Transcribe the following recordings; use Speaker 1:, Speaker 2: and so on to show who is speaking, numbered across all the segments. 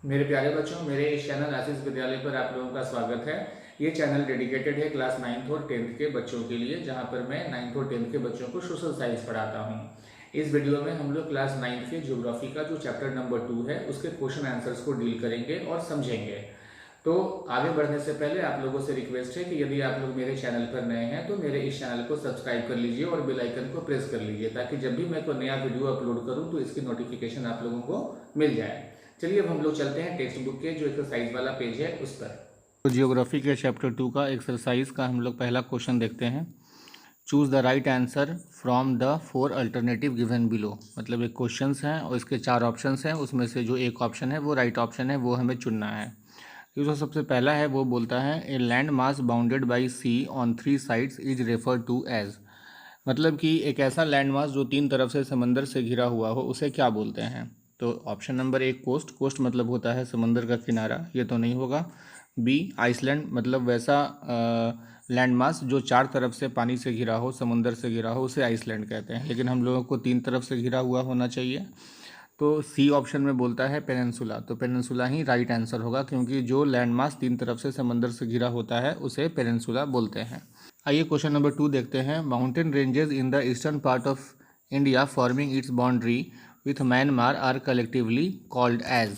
Speaker 1: मेरे प्यारे बच्चों, मेरे इस चैनल आशीष विद्यालय पर आप लोगों का स्वागत है। ये चैनल डेडिकेटेड है क्लास 9th और 10th के बच्चों के लिए, जहां पर मैं 9th और 10th के बच्चों को सोशल साइंस पढ़ाता हूं। इस वीडियो में हम लोग क्लास 9th के ज्योग्राफी का जो चैप्टर नंबर 2 है उसके क्वेश्चन आंसर्स को डील करेंगे और समझेंगे। तो आगे बढ़ने से पहले आप लोगों से रिक्वेस्ट है कि यदि आप लोग मेरे चैनल पर नए हैं तो मेरे इस चैनल को सब्सक्राइब कर लीजिए और बेल आइकन को प्रेस कर लीजिए, ताकि जब भी मैं कोई नया वीडियो अपलोड करूं तो इसकी नोटिफिकेशन आप लोगों को मिल जाए। चलिए अब हम लोग चलते हैं टेक्स्ट बुक के जो एक्सरसाइज वाला पेज है उस पर। तो जियोग्राफी के चैप्टर 2 का एक्सरसाइज का हम लोग पहला क्वेश्चन देखते हैं। Choose the right answer from the 4 alternative given below. मतलब एक क्वेश्चन है और इसके 4 ऑप्शन हैं, उसमें से जो एक ऑप्शन है वो राइट ऑप्शन है, वो हमें चुनना है। तो जो सबसे पहला है वो बोलता है a land mass bounded by sea on 3 sides is refer to as. मतलब कि एक ऐसा लैंड मास जो 3 तरफ से समंदर से घिरा हुआ हो उसे क्या बोलते हैं। तो ऑप्शन नंबर 1 कोस्ट। कोस्ट मतलब होता है समंदर का किनारा, ये तो नहीं होगा। बी आइसलैंड, मतलब वैसा लैंड मास जो 4 तरफ से पानी से घिरा हो, समुंदर से घिरा हो, उसे आइसलैंड कहते हैं, लेकिन हम लोगों को 3 तरफ से घिरा हुआ होना चाहिए। तो सी ऑप्शन में बोलता है पेनिनसुला। तो पेनिनसुला ही राइट आंसर होगा, क्योंकि जो लैंड मास 3 तरफ से समंदर से घिरा होता है उसे पेनिनसुला बोलते हैं। आइए क्वेश्चन नंबर 2 देखते हैं। Mountain ranges in the eastern part of India forming its boundary with Myanmar are collectively called as.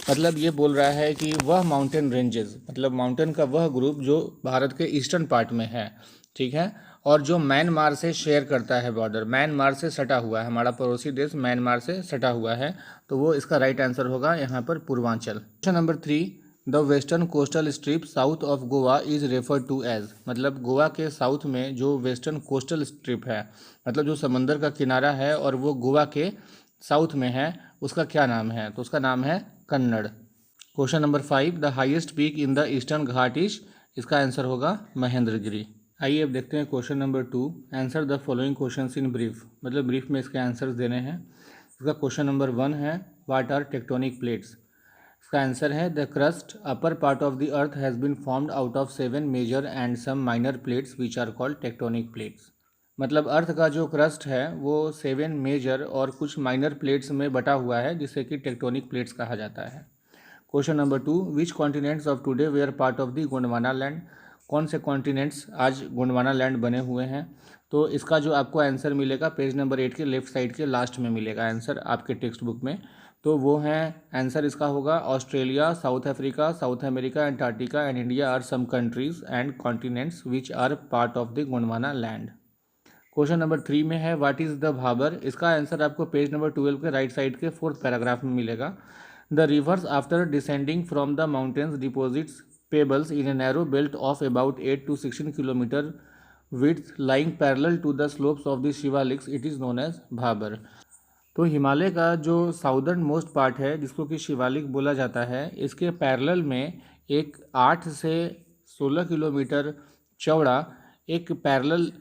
Speaker 1: मतलब ये बोल रहा है कि वह माउंटेन रेंजेस, मतलब माउंटेन का वह ग्रुप जो भारत के ईस्टर्न पार्ट में है, ठीक है, और जो म्यांमार से शेयर करता है बॉर्डर, म्यांमार से सटा हुआ है, हमारा पड़ोसी देश म्यांमार से सटा हुआ है, तो वो इसका राइट आंसर होगा यहाँ पर Purvanchal. Question number 3, the western coastal strip south of Goa is refer to as. मतलब गोवा के साउथ में जो वेस्टर्न कोस्टल स्ट्रिप है, मतलब जो समंदर का किनारा है और वो गोवा के साउथ में है, उसका क्या नाम है। तो उसका नाम है Kannada. Question number 5, the highest peak in the eastern Ghat is. इसका आंसर होगा महेंद्रगिरी। आइए अब देखते हैं question number 2, answer the following questions in brief. मतलब ब्रीफ में इसके आंसर्स देने हैं। इसका क्वेश्चन नंबर 1 है व्हाट आर टेक्टोनिक प्लेट्स। इसका आंसर है the crust upper part of the earth has been formed out of 7 major and some minor plates which are called tectonic plates. मतलब earth का जो crust है वो 7 major और कुछ माइनर प्लेट्स में बटा हुआ है, जिसे कि टेक्टोनिक प्लेट्स कहा जाता है। Question number 2, which continents of today were part of the Gondwana land. कौन से कॉन्टिनेंट्स आज गोंडवाना लैंड बने हुए हैं। तो इसका जो आपको आंसर मिलेगा पेज नंबर 8 के लेफ्ट साइड के लास्ट में मिलेगा आंसर आपके टेक्स्ट बुक में। तो वो है आंसर इसका होगा Australia, South Africa, South America, Antarctica and India are some countries and continents which are part of the Gondwana land. Question number 3 में है व्हाट इज़ द भाबर। इसका आंसर आपको पेज नंबर 12 के राइट साइड के 4th पैराग्राफ में मिलेगा। The rivers after descending from the mountains deposits pebbles in a narrow belt of about 8 to 16 kilometre width lying parallel to the slopes of the Shivaliks, it is known as Bhabar. तो हिमालय का जो southern most part है, जिसको कि शिवालिक बोला जाता है, इसके पैरेलल में एक 8 से 16 किलोमीटर चौड़ा एक पैरेलल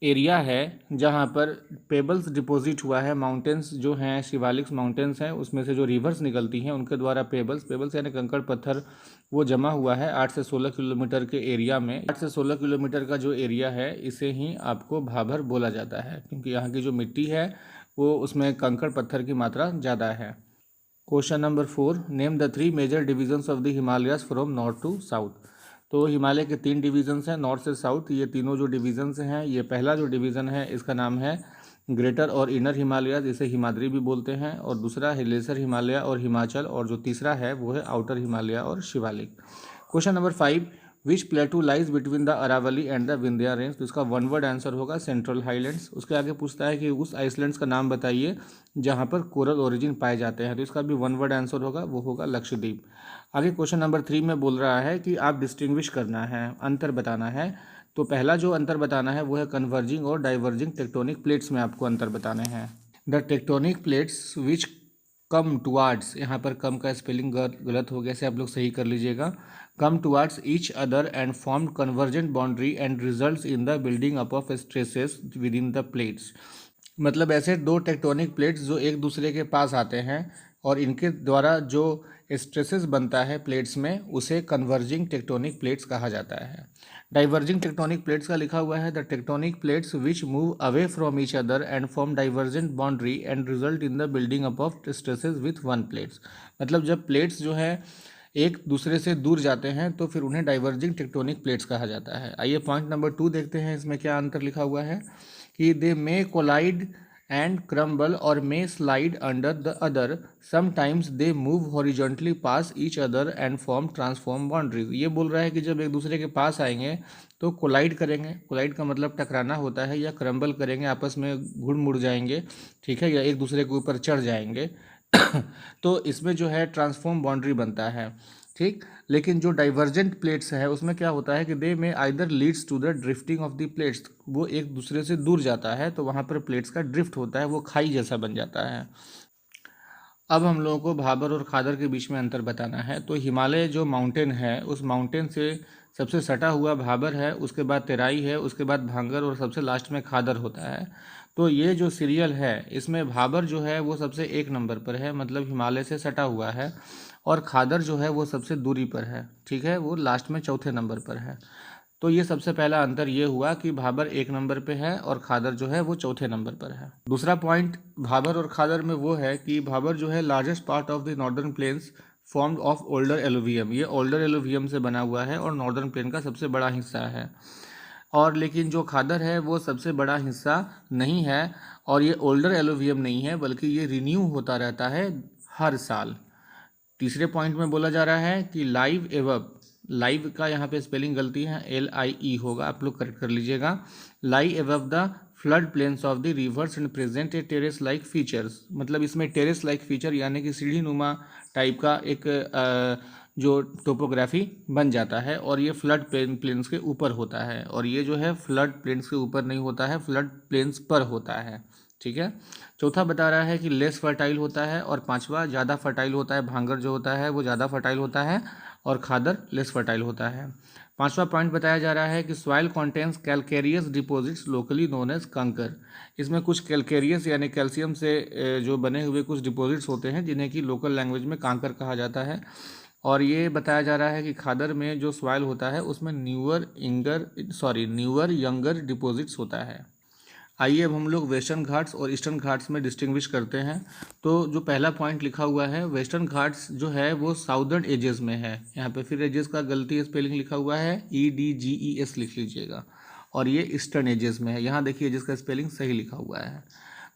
Speaker 1: एरिया है, जहाँ पर पेबल्स डिपॉजिट हुआ है। माउंटेन्स जो हैं, शिवालिक्स माउंटेन्स हैं, उसमें से जो रिवर्स निकलती हैं उनके द्वारा पेबल्स यानी कंकड़ पत्थर वो जमा हुआ है 8 से 16 किलोमीटर के एरिया में। 8 से 16 किलोमीटर का जो एरिया है इसे ही आपको भाबर बोला जाता है, क्योंकि यहाँ की जो मिट्टी है वो उसमें कंकड़ पत्थर की मात्रा ज़्यादा है। Question number 4, name the 3 major divisions of the Himalayas from north to south. तो हिमालय के 3 डिवीजन्स हैं नॉर्थ से साउथ। ये तीनों जो डिवीजन्स हैं, ये पहला जो डिवीज़न है इसका नाम है ग्रेटर और इनर हिमालयाज, इसे हिमाद्री भी बोलते हैं, और दूसरा है लेसर हिमालय और हिमाचल, और जो तीसरा है वो है आउटर हिमालय और Shivalik. Question number 5, which plateau lies between the Aravali and the Vindhya range. तो इसका वन वर्ड आंसर होगा सेंट्रल हाईलैंड्स। उसके आगे पूछता है कि उस आइसलैंड्स का नाम बताइए जहाँ पर कोरल ओरिजिन पाए जाते हैं। तो इसका भी वन वर्ड आंसर होगा, वो होगा लक्षद्वीप। आगे क्वेश्चन नंबर 3 में बोल रहा है कि आप डिस्टिंग्विश करना है, अंतर बताना है। तो पहला जो अंतर बताना है वो है कन्वर्जिंग और डाइवर्जिंग टेक्टोनिक प्लेट्स में आपको अंतर बताने हैं। The tectonic plates which come towards, यहाँ पर कम का स्पेलिंग गलत हो गया, इसे आप लोग सही कर लीजिएगा। Come towards each other and form convergent boundary and results in the building up of stresses with in the plates. मतलब ऐसे 2 टेक्टोनिक प्लेट्स जो एक दूसरे के पास आते हैं और इनके द्वारा जो स्ट्रेसेस बनता है प्लेट्स में, उसे कन्वर्जिंग टेक्टोनिक प्लेट्स कहा जाता है। डाइवर्जिंग टेक्टोनिक प्लेट्स का लिखा हुआ है the tectonic plates which move away from each other and form divergent boundary and result in the building up of stresses with one plates. मतलब जब प्लेट्स जो है एक दूसरे से दूर जाते हैं तो फिर उन्हें डाइवर्जिंग टेक्टोनिक प्लेट्स कहा जाता है। आइए पॉइंट नंबर 2 देखते हैं, इसमें क्या अंतर लिखा हुआ है कि दे मे collide and crumble or may slide under the other. Sometimes they move horizontally past each other and form transform boundaries। ये बोल रहा है कि जब एक दूसरे के पास आएंगे तो कोलाइड करेंगे, कोलाइड का मतलब टकराना होता है, या क्रम्बल करेंगे, आपस में घुड़ मुड़ जाएंगे, ठीक है, या एक दूसरे के ऊपर चढ़ जाएंगे तो इसमें जो है ट्रांसफॉर्म बाउंड्री बनता है, ठीक। लेकिन जो डाइवर्जेंट प्लेट्स है उसमें क्या होता है कि दे में either leads to the drifting of the plates, वो एक दूसरे से दूर जाता है तो वहाँ पर प्लेट्स का ड्रिफ्ट होता है, वो खाई जैसा बन जाता है। अब हम लोगों को भाबर और खादर के बीच में अंतर बताना है। तो हिमालय जो माउंटेन है उस माउंटेन से सबसे सटा हुआ भाबर है, उसके बाद तेराई है, उसके बाद भांगर और सबसे लास्ट में खादर होता है। तो ये जो सीरियल है इसमें भाबर जो है वो सबसे 1 नंबर पर है, मतलब हिमालय से सटा हुआ है, और खादर जो है वो सबसे दूरी पर है, ठीक है, वो लास्ट में चौथे नंबर पर है। तो ये सबसे पहला अंतर ये हुआ कि भाबर 1 नंबर पे है और खादर जो है वो चौथे नंबर पर है। दूसरा पॉइंट भाबर और खादर में वो है कि भाबर जो है largest part of the northern planes formed of older alluvium, ये ओल्डर एलुवियम से बना हुआ है और नॉर्दर्न प्लेन का सबसे बड़ा हिस्सा है। और लेकिन जो खादर है वो सबसे बड़ा हिस्सा नहीं है, और ये ओल्डर एलुवियम नहीं है, बल्कि ये रिन्यू होता रहता है हर साल। तीसरे पॉइंट में बोला जा रहा है कि लाइव एवब, लाइव का यहाँ पे स्पेलिंग गलती है, LIE होगा, आप लोग करेक्ट कर लीजिएगा। Lie above the flood plains of the rivers and present a terrace like features, मतलब इसमें टेरेस लाइक फीचर यानी कि सीढ़ी नुमा टाइप का एक जो टोपोग्राफी बन जाता है, और ये फ्लड प्लेन्स के ऊपर होता है, और ये जो है फ्लड प्लेन्स के ऊपर नहीं होता है, फ्लड प्लेन्स पर होता है, ठीक है। चौथा बता रहा है कि लेस फर्टाइल होता है, और पांचवा ज़्यादा फर्टाइल होता है, भांगर जो होता है वो ज़्यादा फर्टाइल होता है और खादर लेस फर्टाइल होता है। पांचवा पॉइंट बताया जा रहा है कि soil contains calcareous deposits locally known as kankar, इसमें कुछ कैलकेरियस यानी कैल्शियम से जो बने हुए कुछ डिपॉजिट्स होते हैं जिन्हें कि लोकल लैंग्वेज में कांकर कहा जाता है। और ये बताया जा रहा है कि खादर में जो सॉइल होता है उसमें न्यूअर यंगर डिपॉजिट्स होता है। आइए अब हम लोग वेस्टर्न घाट्स और ईस्टर्न घाट्स में डिस्टिंग्विश करते हैं। तो जो पहला पॉइंट लिखा हुआ है, वेस्टर्न घाट्स जो है वो साउदर्न एजेस में है, यहाँ पे फिर एजेस का गलती स्पेलिंग लिखा हुआ है, EDGES लिख लीजिएगा, और ये ईस्टर्न एजेस में है, यहाँ देखिए एजेस का स्पेलिंग सही लिखा हुआ है।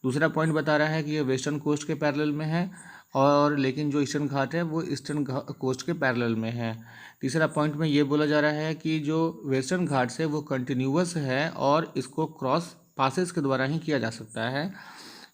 Speaker 1: दूसरा पॉइंट बता रहा है कि ये वेस्टर्न कोस्ट के पैरेलल में है, और लेकिन जो ईस्टर्न घाट है वो ईस्टर्न कोस्ट के पैरेलल में है। तीसरा पॉइंट में ये बोला जा रहा है कि जो वेस्टर्न घाट्स है वो कंटिन्यूअस है और इसको क्रॉस पासेस के द्वारा ही किया जा सकता है,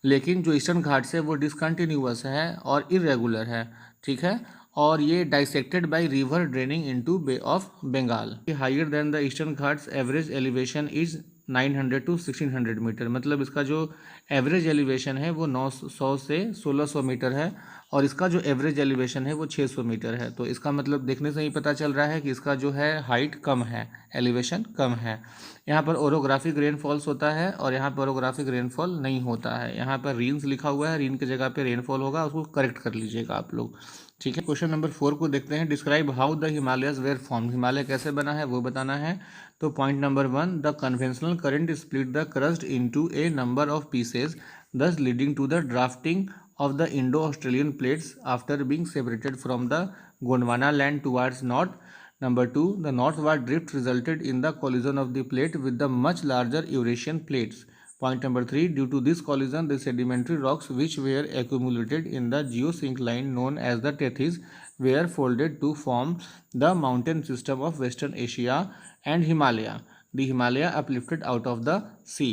Speaker 1: लेकिन जो ईस्टर्न घाट्स है वो डिसकंटिन्यूअस है और इरेगुलर है, ठीक है, और ये dissected by river draining into bay of Bengal. Higher than the eastern Ghats average elevation is 900 to 1600 metre, मतलब इसका जो एवरेज एलिवेशन है वो 900 से 1600 मीटर है, और इसका जो एवरेज एलिवेशन है वो 600 मीटर है। तो इसका मतलब देखने से ही पता चल रहा है कि इसका जो है हाइट कम है, एलिवेशन कम है। यहाँ पर ओरोग्राफिक रेनफॉल्स होता है और यहाँ पर ओरोग्राफिक रेनफॉल नहीं होता है। यहाँ पर रीन्स लिखा हुआ है, रीन की जगह पे रेनफॉल होगा, उसको करेक्ट कर लीजिएगा आप लोग, ठीक है। क्वेश्चन नंबर 4 को देखते हैं। Describe how the Himalayas were formed, Himalaya कैसे बना है वो बताना है। तो point number 1, the conventional current split the crust into a number of pieces thus leading to the drafting of the Indo-Australian plates after being separated from the Gondwana land towards north. Number 2, the northward drift resulted in the collision of the plate with the much larger Eurasian plates. Point number 3, due to this collision, the sedimentary rocks which were accumulated in the geosyncline known as the Tethys were folded to form the mountain system of Western Asia and Himalaya. The Himalaya uplifted out of the sea.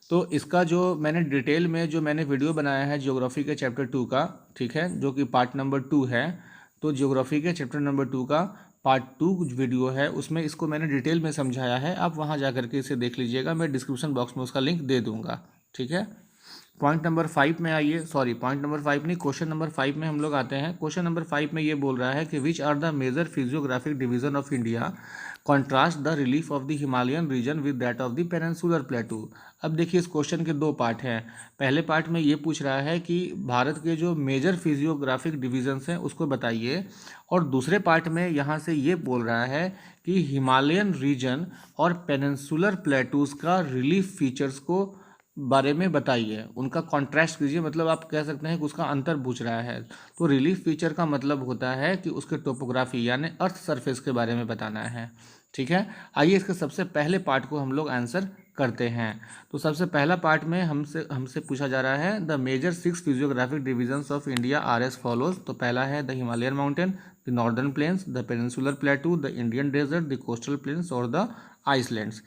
Speaker 1: तो इसका जो मैंने detail में जो मैंने video बनाया है geography के चैप्टर 2 का, ठीक है, जो कि पार्ट नंबर 2 है, तो ज्योग्राफी के चैप्टर नंबर 2 का पार्ट 2 वीडियो है, उसमें इसको मैंने डिटेल में समझाया है, आप वहां जा करके इसे देख लीजिएगा, मैं डिस्क्रिप्शन बॉक्स में उसका लिंक दे दूंगा, ठीक है। पॉइंट नंबर 5 में आइए, सॉरी पॉइंट नंबर 5 नहीं, क्वेश्चन नंबर 5 में हम लोग आते हैं। क्वेश्चन नंबर 5 में ये बोल रहा है कि which are the major physiographic division of India, contrast the relief of the Himalayan region with that of the peninsular plateau. अब देखिए इस क्वेश्चन के दो पार्ट हैं। पहले पार्ट में ये पूछ रहा है कि भारत के जो मेजर फिजियोग्राफिक डिवीजन्स हैं उसको बताइए, और दूसरे पार्ट में यहाँ से ये बोल रहा है कि हिमालयन रीजन और पेनिनसुलर प्लेटूज़ का रिलीफ फीचर्स को बारे में बताइए, उनका कॉन्ट्रास्ट कीजिए। मतलब आप कह सकते हैं कि उसका अंतर पूछ रहा है। तो रिलीफ फीचर का मतलब होता है कि उसके टोपोग्राफी यानी अर्थ सरफेस के बारे में बताना है। ठीक है, आइए इसके सबसे पहले पार्ट को हम लोग आंसर करते हैं। तो सबसे पहला पार्ट में हमसे पूछा जा रहा है the major 6 physiographic divisions of India are as follows. तो पहला है the Himalayan mountain, the northern plains, the peninsular plateau, the Indian desert, the coastal plains और द आइसलैंड्स।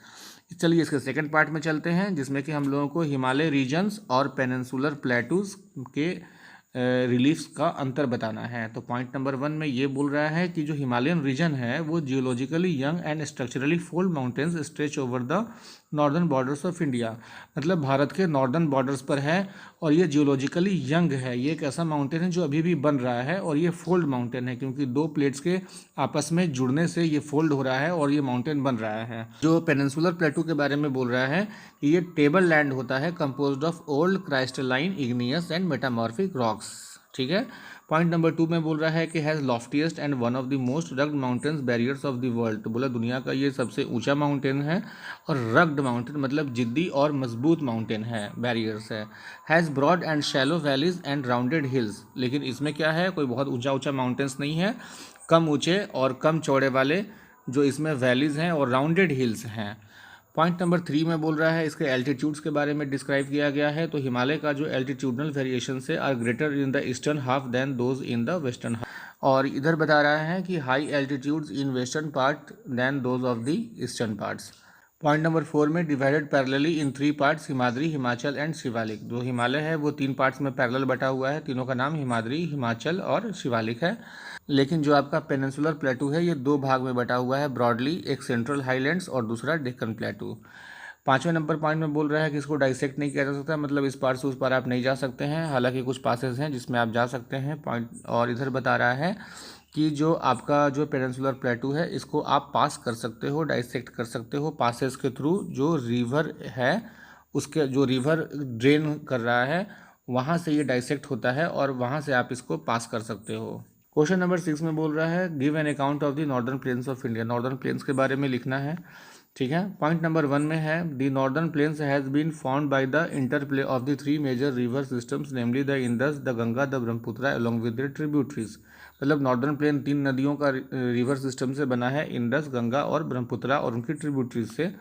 Speaker 1: चलिए इसके सेकंड पार्ट में चलते हैं, जिसमें कि हम लोगों को हिमालय रीजन्स और पेनिनसुलर प्लेटूज के रिलीफ्स का अंतर बताना है। तो पॉइंट नंबर 1 में ये बोल रहा है कि जो हिमालयन रीजन है वो geologically young and structurally fold mountains stretch over the northern borders of India. मतलब भारत के नॉर्दर्न बॉर्डर्स पर है और ये जियोलॉजिकली यंग है। ये एक ऐसा माउंटेन है जो अभी भी बन रहा है और ये फोल्ड माउंटेन है, क्योंकि दो प्लेट्स के आपस में जुड़ने से ये फोल्ड हो रहा है और ये माउंटेन बन रहा है। जो पेनिनसुलर प्लेटू के बारे में बोल रहा है कि ये टेबल लैंड होता है composed of old crystalline igneous and metamorphic rocks. ठीक है, पॉइंट नंबर 2 में बोल रहा है कि has loftiest and one of the most rugged mountains barriers of the world. तो बोला दुनिया का ये सबसे ऊंचा माउंटेन है और रग्ड माउंटेन मतलब जिद्दी और मजबूत माउंटेन है, बैरियर्स है। Has broad and shallow valleys and rounded hills. लेकिन इसमें क्या है, कोई बहुत ऊंचा ऊंचा माउंटेन्स नहीं है, कम ऊंचे और कम चौड़े वाले जो इसमें वैलीज हैं और राउंडेड हिल्स हैं। पॉइंट नंबर 3 में बोल रहा है इसके एल्टीट्यूड्स के बारे में डिस्क्राइब किया गया है। तो हिमालय का जो एल्टीट्यूडनल वेरिएशन से are greater in the eastern half than those in the western half. और इधर बता रहा है कि high altitudes in western part than those of the eastern parts. Point number 4 में divided parallelly in 3 parts Himadri, Himachal and Shivalik. जो हिमालय है वो 3 पार्ट्स में पैरेलल बटा हुआ है, तीनों का नाम हिमाद्री, हिमाचल और शिवालिक है। लेकिन जो आपका पेनिनसुलर प्लेटू है ये 2 भाग में बटा हुआ है ब्रॉडली, एक सेंट्रल हाईलैंड्स और दूसरा डेक्कन प्लेटू। 5वें नंबर पॉइंट में बोल रहा है कि इसको डाइसेक्ट नहीं किया जा सकता, मतलब इस पार से उस पार आप नहीं जा सकते हैं। हालांकि कुछ पासेस हैं जिसमें आप जा सकते हैं। पॉइंट और इधर बता रहा है कि जो आपका जो पेनिनसुलर प्लेटू है इसको आप पास कर सकते हो, डाइसेक्ट कर सकते हो पासेस के थ्रू। जो रिवर है उसके जो रिवर ड्रेन कर रहा है वहाँ से ये डाइसेक्ट होता है और वहाँ से आप इसको पास कर सकते हो। क्वेश्चन नंबर 6 में बोल रहा है give an account of the northern planes of India. Northern plains के बारे में लिखना है। ठीक है, पॉइंट नंबर 1 में है the northern plains has been formed by the interplay of the 3 major river systems namely the Indus, the Ganga, the Brahmaputra along with the tributaries. मतलब नॉर्दर्न प्लेन 3 नदियों का रिवर सिस्टम से बना है, इंडस, गंगा और ब्रह्मपुत्र और उनकी ट्रिब्यूटरीज से।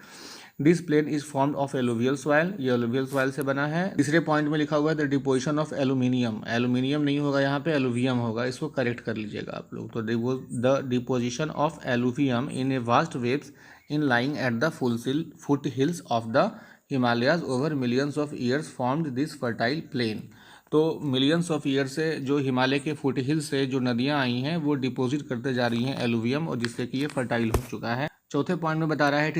Speaker 1: This plain is formed of alluvial soil, ये एलुवियल सॉइल से बना है। तीसरे पॉइंट में लिखा हुआ है the deposition of aluminium. Aluminium नहीं होगा यहाँ पे, एलुवियम होगा, इसको करेक्ट कर लीजिएगा आप लोग। तो the deposition of alluvium in a vast waves in lying at the foot hills of the Himalayas over millions of years formed this fertile plain. तो मिलियंस ऑफ ईयर से जो हिमालय के फुट हिल्स से जो नदियाँ आई हैं वो डिपोजिट करते जा रही हैं एलुवियम, और जिससे कि ये फर्टाइल हो चुका है। चौथे पॉइंट में बता रहा है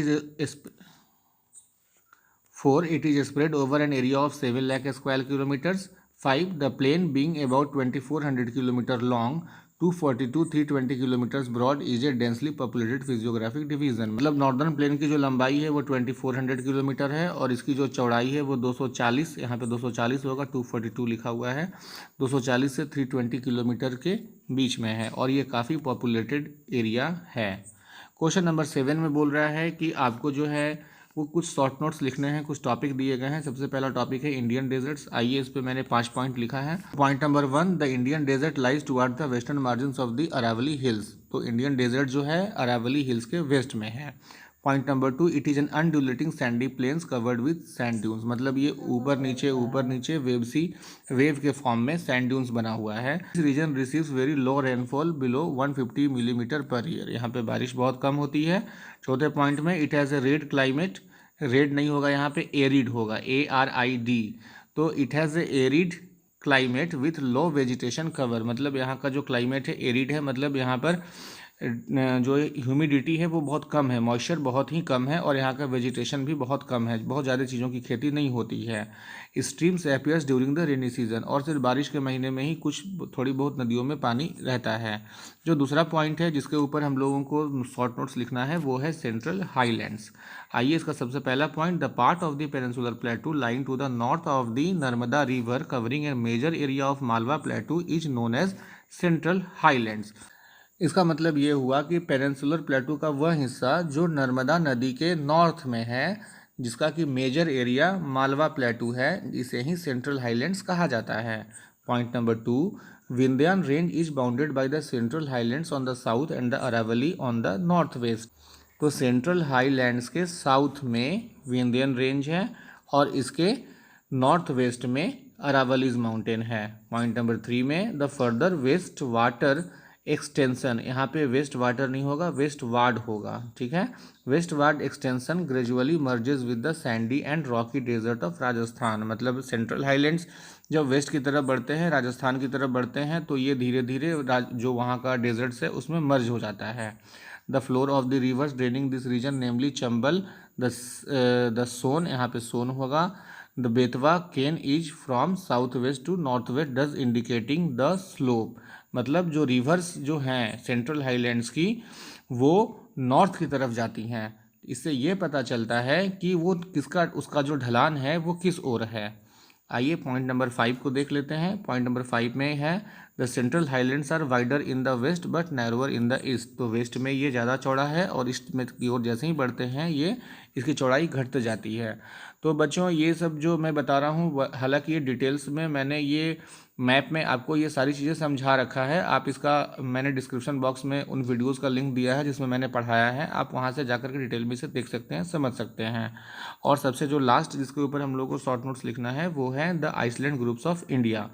Speaker 1: it is spread over an area of 7 lakh square kilometers. 5 the plain being about 2400 kilometer long, 242-320 kilometers broad is a densely populated physiographic division। मतलब नॉर्दर्न प्लेन की जो लंबाई है वो 2400 किलोमीटर है और इसकी जो चौड़ाई है वो 240, यहाँ पे 240 होगा, 242 लिखा हुआ है, 240 से 320 किलोमीटर के बीच में है और ये काफ़ी पॉपुलेटेड एरिया है। क्वेश्चन नंबर 7 में बोल रहा है कि आपको जो है वो कुछ शॉर्ट नोट्स लिखने हैं, कुछ टॉपिक दिए गए हैं। सबसे पहला टॉपिक है इंडियन डेजर्ट्स। आइए इस पे मैंने 5 पॉइंट लिखा है। Point number 1 the Indian desert lies toward the western margins of the Aravali hills. तो इंडियन डेजर्ट जो है अरावली हिल्स के वेस्ट में है। Point number 2 it is an undulating sandy plains covered with sand dunes. मतलब ये ऊपर नीचे वेव के फॉर्म में सैंड ड्यून्स बना हुआ है। This region receives very low rainfall below 150 millimetre per year. यहाँ पे बारिश बहुत कम होती है। चौथे पॉइंट में it has a red climate. Red नहीं होगा यहाँ पे, एरिड होगा, ARID। तो it has a arid climate with low vegetation cover. मतलब यहाँ का जो क्लाइमेट है एरिड है, मतलब यहाँ पर जो ह्यूमिडिटी है वो बहुत कम है, मॉइस्चर बहुत ही कम है, और यहाँ का वेजिटेशन भी बहुत कम है, बहुत ज़्यादा चीज़ों की खेती नहीं होती है। Streams appears during the rainy season, और सिर्फ बारिश के महीने में ही कुछ थोड़ी बहुत नदियों में पानी रहता है। जो दूसरा पॉइंट है जिसके ऊपर हम लोगों को शॉर्ट नोट्स लिखना है वो है सेंट्रल हाईलैंड्स। आइए इसका सबसे पहला point, the part of the peninsular plateau lying to the north of the Narmada river covering a major area of Malwa plateau is known as central highlands. इसका मतलब ये हुआ कि पेनिनसुलर प्लेटू का वह हिस्सा जो नर्मदा नदी के नॉर्थ में है, जिसका कि मेजर एरिया मालवा प्लेटू है, इसे ही सेंट्रल हाईलैंड्स कहा जाता है। Point number 2, Vindhyan range is bounded by the central highlands on the south and the Aravalli on the north west. तो सेंट्रल हाईलैंड्स के साउथ में विंध्यन रेंज है और इसके नॉर्थ वेस्ट में अरावलीज माउंटेन है। पॉइंट नंबर 3 में, the further westward extension, यहाँ पे वेस्ट वाटर नहीं होगा, वेस्ट वार्ड होगा, ठीक है। Westward extension gradually merges with the sandy and rocky desert of Rajasthan. मतलब सेंट्रल हाईलैंड्स जब वेस्ट की तरफ बढ़ते हैं, राजस्थान की तरफ बढ़ते हैं, तो ये धीरे धीरे जो वहाँ का डेजर्ट्स है उसमें मर्ज हो जाता है। The floor of the rivers draining this region namely Chambal, the Son, यहाँ पे सोन होगा, the Betwa Ken is from south west to north west does indicating the slope. मतलब जो रिवर्स जो हैं सेंट्रल हाईलैंड्स की वो नॉर्थ की तरफ जाती हैं, इससे ये पता चलता है कि वो किसका, उसका जो ढलान है वो किस ओर है। आइए पॉइंट नंबर 5 को देख लेते हैं। पॉइंट नंबर 5 में है, the central highlands are wider in the west but narrower in the east. तो वेस्ट में ये ज़्यादा चौड़ा है और ईस्ट में की ओर जैसे ही बढ़ते हैं ये इसकी चौड़ाई घटते जाती है। तो बच्चों ये सब जो मैं बता रहा हूँ, हालांकि ये डिटेल्स में मैंने ये मैप में आपको ये सारी चीज़ें समझा रखा है। आप इसका मैंने डिस्क्रिप्शन बॉक्स में उन वीडियोस का लिंक दिया है जिसमें मैंने पढ़ाया है, आप वहाँ से जाकर के डिटेल में से देख सकते हैं, समझ सकते हैं। और सबसे जो लास्ट जिसके ऊपर हम लोग को शॉर्ट नोट्स लिखना है वो है the island groups of India.